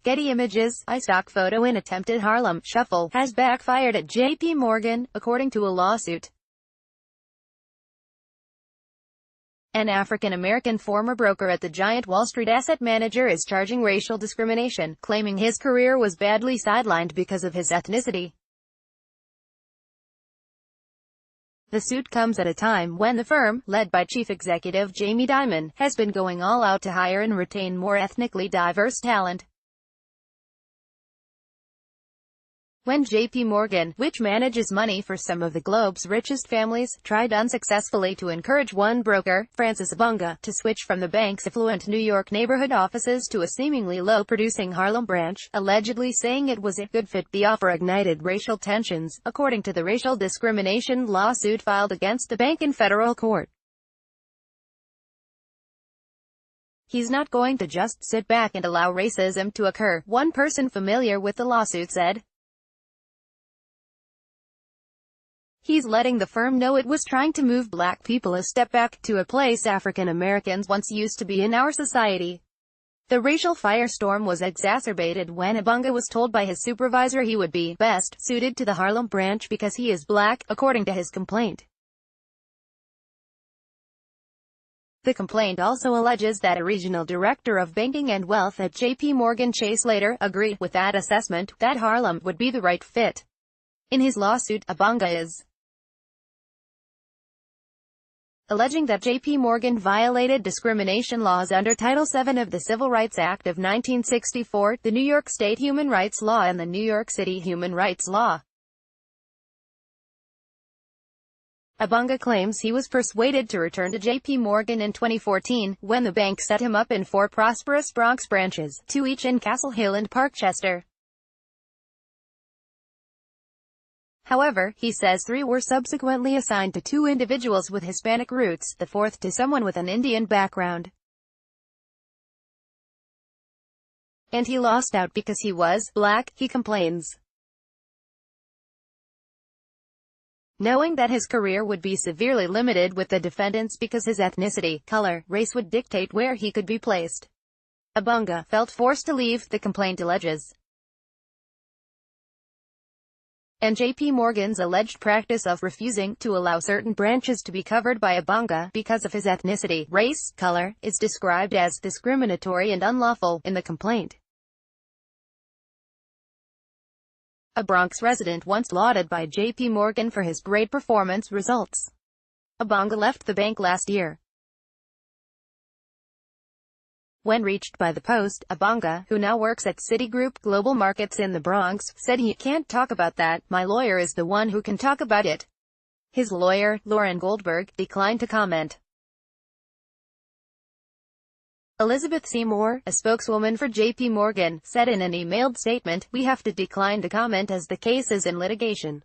Getty Images. iStock photo in attempted Harlem Shuffle has backfired at JPMorgan, according to a lawsuit. An African-American former broker at the giant Wall Street asset manager is charging racial discrimination, claiming his career was badly sidelined because of his ethnicity. The suit comes at a time when the firm, led by Chief Executive Jamie Dimon, has been going all out to hire and retain more ethnically diverse talent. When JPMorgan, which manages money for some of the globe's richest families, tried unsuccessfully to encourage one broker, Francis Abunga, to switch from the bank's affluent New York neighborhood offices to a seemingly low-producing Harlem branch, allegedly saying it was a good fit, the offer ignited racial tensions, according to the racial discrimination lawsuit filed against the bank in federal court. He's not going to just sit back and allow racism to occur, one person familiar with the lawsuit said. He's letting the firm know it was trying to move black people a step back, to a place African Americans once used to be in our society. The racial firestorm was exacerbated when Abunga was told by his supervisor he would be best suited to the Harlem branch because he is black, according to his complaint. The complaint also alleges that a regional director of banking and wealth at JPMorgan Chase later agreed with that assessment, that Harlem would be the right fit. In his lawsuit, Abunga is alleging that JPMorgan violated discrimination laws under Title VII of the Civil Rights Act of 1964, the New York State Human Rights Law and the New York City Human Rights Law. Abunga claims he was persuaded to return to JPMorgan in 2014, when the bank set him up in 4 prosperous Bronx branches, 2 each in Castle Hill and Parkchester. However, he says 3 were subsequently assigned to 2 individuals with Hispanic roots, the 4th to someone with an Indian background. And he lost out because he was black, he complains. Knowing that his career would be severely limited with the defendants because his ethnicity, color, race would dictate where he could be placed, Abunga felt forced to leave, the complaint alleges. And JPMorgan's alleged practice of refusing to allow certain branches to be covered by Abunga because of his ethnicity, race, color, is described as discriminatory and unlawful in the complaint. A Bronx resident once lauded by JPMorgan for his great performance results. Abunga left the bank last year. When reached by the Post, Abunga, who now works at Citigroup Global Markets in the Bronx, said he can't talk about that, my lawyer is the one who can talk about it. His lawyer, Lauren Goldberg, declined to comment. Elizabeth Seymour, a spokeswoman for JPMorgan, said in an emailed statement, "We have to decline to comment as the case is in litigation."